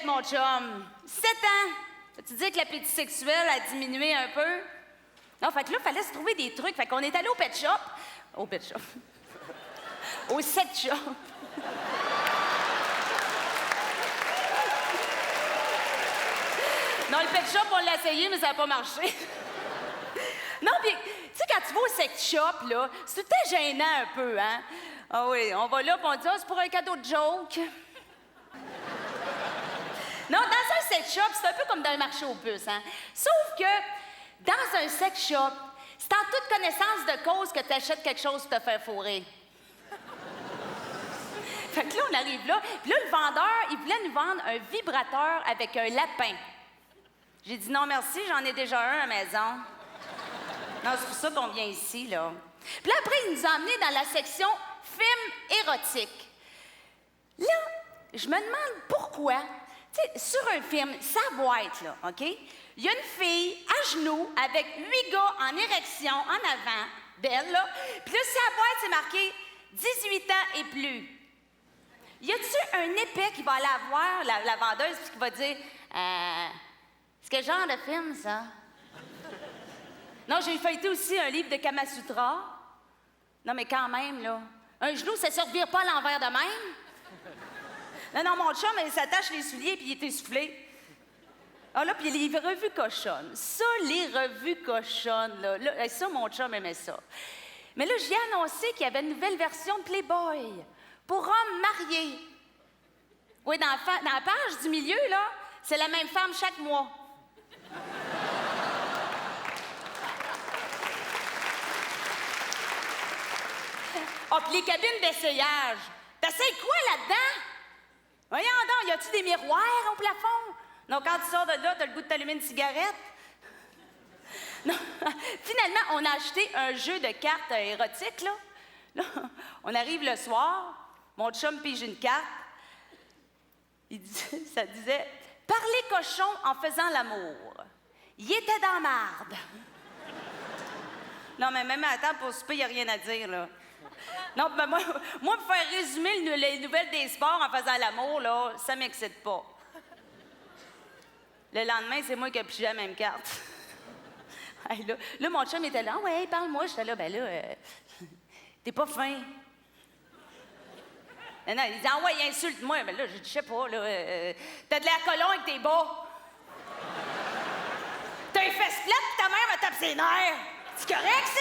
mon chum. 7 ans. Tu dis que l'appétit sexuel a diminué un peu? Non, fait que là, il fallait se trouver des trucs. Fait qu'on est allé au pet shop. Au pet shop. Au sex shop. Non, le pet shop, on l'a essayé, mais ça n'a pas marché. Non, puis, tu sais, quand tu vas au sex shop, là, c'est tout le temps gênant un peu, hein? Ah oui, on va là, puis on dit, c'est pour un cadeau de joke. Non, dans un sex shop, c'est un peu comme dans le marché aux puces, hein? Sauf que, dans un sex shop, c'est en toute connaissance de cause que tu achètes quelque chose pour te faire fourrer. Fait que là, on arrive là, puis là, le vendeur, il voulait nous vendre un vibrateur avec un lapin. J'ai dit non, merci, j'en ai déjà un à la maison. Non, c'est pour ça qu'on vient ici, là. Puis là, après, il nous a emmenés dans la section films érotiques. Là, je me demande pourquoi, tu sais, sur un film, sa boîte, là, OK? Il y a une fille à genoux avec 8 gars en érection en avant d'elle, là. Puis là, sur la boîte, c'est marqué 18 ans et plus. Y a-tu un épais qui va aller voir la vendeuse puis qui va dire c'est quel genre de film, ça? Non, j'ai feuilleté aussi un livre de Kama Sutra. Non, mais quand même, là. Un genou, ça se revire pas à l'envers de même. Non, mon chum, il s'attache les souliers puis il est essoufflé. Ah là, puis les revues cochonnes. Ça, les revues cochonnes, là, ça, mon chum aimait ça. Mais là, j'ai annoncé qu'il y avait une nouvelle version de Playboy pour hommes mariés. Oui, dans la page du milieu, là, c'est la même femme chaque mois. Oh, puis les cabines d'essayage. T'essayes quoi là-dedans? Voyons donc, y a-tu des miroirs au plafond? Non, quand tu sors de là, t'as le goût de t'allumer une cigarette? Non, finalement, on a acheté un jeu de cartes érotiques, là. Là, on arrive le soir, mon chum pige une carte. Ça disait « Parler cochon en faisant l'amour. Il était dans marde. » Non, mais même à temps, pour souper, il n'y a rien à dire, là. Non, mais moi, pour faire résumer les nouvelles des sports en faisant l'amour, là, ça m'excite pas. Le lendemain, c'est moi qui ai pigé la même carte. Hey, là, mon chum était là. « Ouais, parle-moi. » J'étais là, ben là, t'es pas fin. Non, il dit « Ah ouais, insulte-moi. » Ben là, je dis « Je sais pas, là, t'as de l'air colon avec tes bas. T'as un fesses plate pis ta mère me tape ses nerfs. C'est correct, ça? »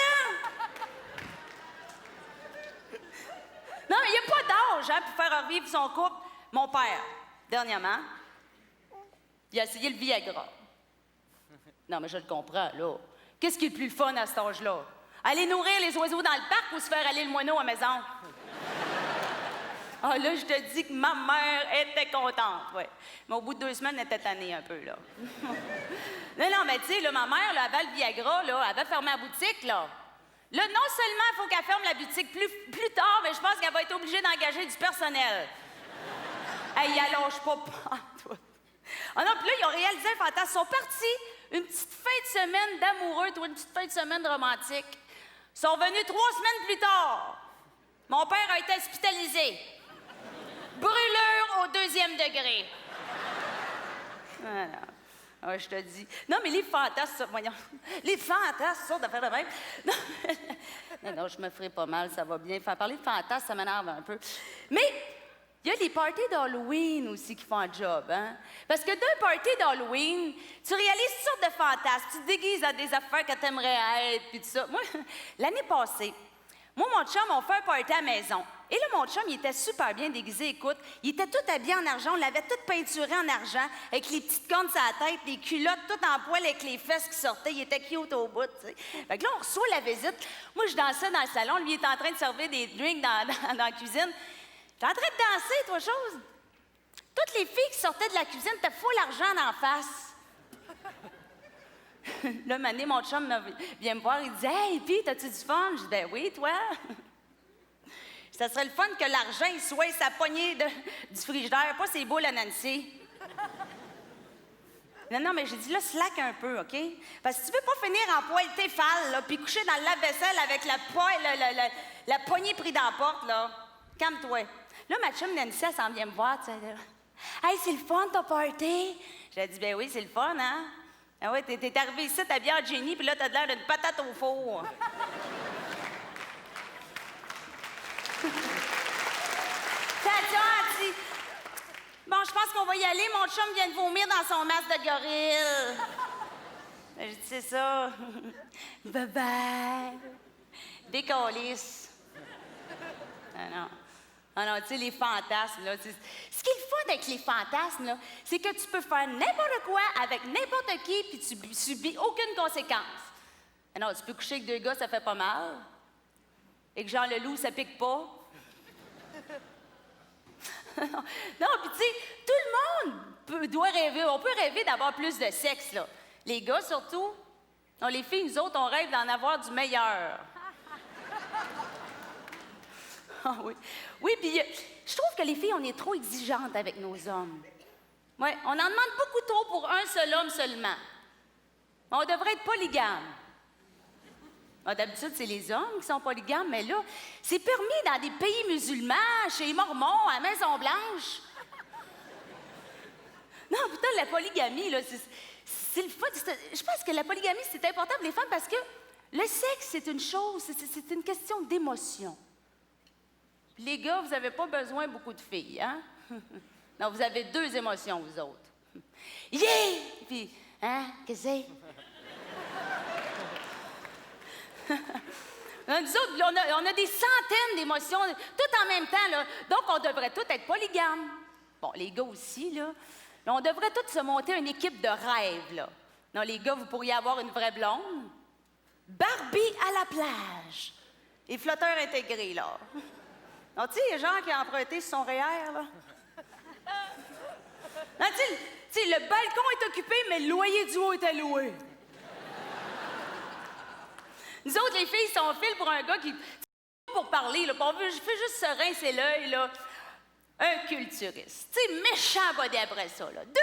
Non, mais il n'y a pas d'âge, hein, pour faire revivre son couple. Mon père, dernièrement, il a essayé le Viagra. Non, mais je le comprends, là. Qu'est-ce qui est le plus fun à cet âge-là? Aller nourrir les oiseaux dans le parc ou se faire aller le moineau à la maison? Ah, là, je te dis que ma mère était contente, oui. Mais au bout de 2 semaines, elle était tannée un peu, là. Non, mais tu sais, là, ma mère, là, avant le Viagra, là, elle va fermer la boutique, là. Là, non seulement il faut qu'elle ferme la boutique plus tard, mais je pense qu'elle va être obligée d'engager du personnel. Elle y allonge pas pantoute. Ah non, puis là, ils ont réalisé un fantasme. Ils sont partis une petite fin de semaine d'amoureux, une petite fin de semaine romantique. Ils sont revenus 3 semaines plus tard. Mon père a été hospitalisé. Brûlure au 2e degré. Voilà. Ah, je te dis. Non, mais les fantasmes, voyons. Les fantasmes sortent d'affaires de même. Non, je me ferai pas mal, ça va bien. Faire parler de fantasmes, ça m'énerve un peu. Mais il y a les parties d'Halloween aussi qui font un job, hein? Parce que d'un party d'Halloween, tu réalises toutes sortes de fantasmes. Tu te déguises à des affaires que t'aimerais être, puis tout ça. Moi, l'année passée, moi, mon chum, on fait un party à la maison. Et là, mon chum, il était super bien déguisé, écoute. Il était tout habillé en argent, on l'avait tout peinturé en argent, avec les petites cornes sur la tête, les culottes tout en poil avec les fesses qui sortaient. Il était cute au bout, tu sais. Fait que là, on reçoit la visite. Moi, je dansais dans le salon. Lui, il était en train de servir des drinks dans la cuisine. J'étais en train de danser, toi, chose. Toutes les filles qui sortaient de la cuisine étaient full l'argent d'en face. Là, un moment donné, mon chum vient me voir, il dit « Hey, puis, t'as-tu du fun? » Je dis « Ben oui, toi. » Ça serait le fun que l'argent, il soit sa poignée du frigidaire, pas ses boules à Nancy. Non, mais j'ai dit là, slack un peu, OK? Parce que tu veux pas finir en poil téfale, là, puis coucher dans le lave-vaisselle avec la poignée prise dans la porte, là. Calme-toi. Là, ma chum Nancy, elle s'en vient me voir, tu sais, là. Hey, c'est le fun, ton party? J'ai dit, ben oui, c'est le fun, hein? Ah ouais, t'es arrivé ici, t'as bien Jenny, puis là, t'as de l'air d'une patate au four. Tata, dit, bon, je pense qu'on va y aller. Mon chum vient de vomir dans son masque de gorille. J'ai dit, c'est ça. Bye-bye. Décalisse. Ah non. Ah non, tu sais, les fantasmes, là. Ce qui est le fun avec les fantasmes, là, c'est que tu peux faire n'importe quoi avec n'importe qui, puis tu subis aucune conséquence. Ah non, tu peux coucher avec 2 gars, ça fait pas mal. Et que Jean Leloup, ça pique pas. Non, puis tu sais, tout le monde doit rêver. On peut rêver d'avoir plus de sexe, là. Les gars, surtout. Non, les filles, nous autres, on rêve d'en avoir du meilleur. Ah oui. Oui, puis je trouve que les filles, on est trop exigeantes avec nos hommes. Oui, on en demande beaucoup trop pour un seul homme seulement. On devrait être polygame. Ah, d'habitude, c'est les hommes qui sont polygames, mais là, c'est permis dans des pays musulmans, chez les Mormons, à Maison-Blanche. Non, putain, la polygamie, là, c'est le fun. Je pense que la polygamie, c'est important pour les femmes parce que le sexe, c'est une chose, c'est une question d'émotion. Puis les gars, vous n'avez pas besoin beaucoup de filles, hein? Non, vous avez 2 émotions, vous autres. Yeah! Puis, hein, qu'est-ce que c'est? Nous autres, on a des centaines d'émotions, tout en même temps, là. Donc, on devrait tous être polygames. Bon, les gars aussi, là. Mais on devrait tous se monter une équipe de rêve, là. Non, les gars, vous pourriez avoir une vraie blonde. Barbie à la plage. Et flotteur intégré, là. Non, tu sais, il y a gens qui ont emprunté sur son REER, là. Non, tu sais, le balcon est occupé, mais le loyer du haut est alloué. Nous autres, les filles, si on file pour un gars qui... pour parler, là, on veut juste se rincer l'œil, là. Un culturiste. Tu sais, méchant body après ça, là. 200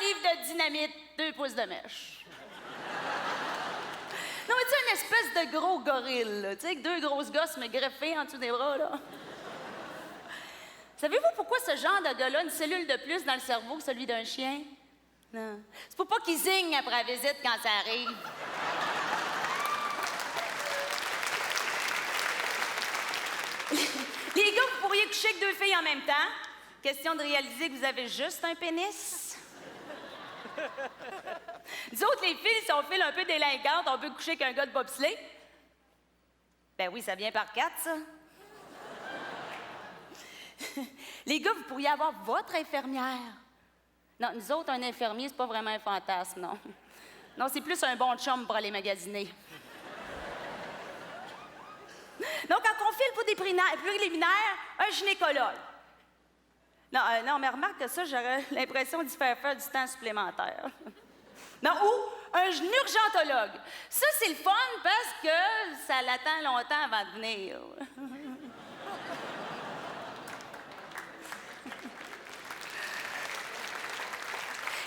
livres de dynamite, 2 pouces de mèche. Non, mais tu sais, une espèce de gros gorille, là. Tu sais, avec 2 grosses gosses, mais greffées en dessous des bras, là. Savez-vous pourquoi ce genre de gars-là a une cellule de plus dans le cerveau que celui d'un chien? Non. C'est pour pas qu'il zigne après la visite quand ça arrive. Les gars, vous pourriez coucher avec 2 filles en même temps. Question de réaliser que vous avez juste un pénis. Nous autres, les filles, si on file un peu délinquante, on peut coucher avec un gars de bobsleigh. Ben oui, ça vient par 4, ça. Les gars, vous pourriez avoir votre infirmière. Non, nous autres, un infirmier, c'est pas vraiment un fantasme, non. Non, c'est plus un bon chum pour aller magasiner. Donc, quand on file pour des préliminaires, un gynécologue. Non, mais remarque que ça, j'aurais l'impression d'y faire du temps supplémentaire. Non, ou un urgentologue. Ça, c'est le fun parce que ça l'attend longtemps avant de venir.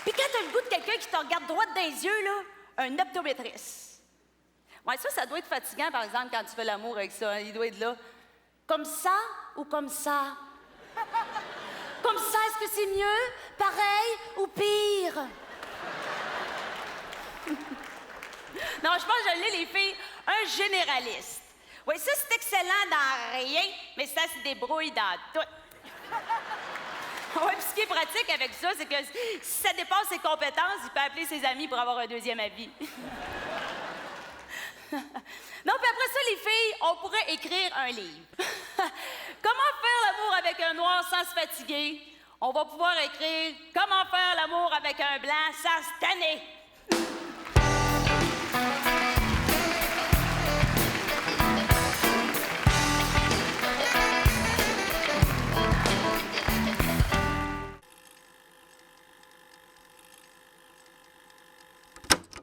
Puis quand t'as le goût de quelqu'un qui te regarde droit dans les yeux, là, un optométriste. Ouais, ça doit être fatigant, par exemple, quand tu fais l'amour avec ça. Il doit être là. Comme ça ou comme ça? Comme ça, est-ce que c'est mieux, pareil ou pire? Non, je pense que je l'ai, les filles, un généraliste. Oui, ça, c'est excellent dans rien, mais ça se débrouille dans tout. Oui, puis ce qui est pratique avec ça, c'est que si ça dépasse ses compétences, il peut appeler ses amis pour avoir un 2e avis. Non, puis après ça, les filles, on pourrait écrire un livre. Comment faire l'amour avec un noir sans se fatiguer? On va pouvoir écrire Comment faire l'amour avec un blanc sans se tanner.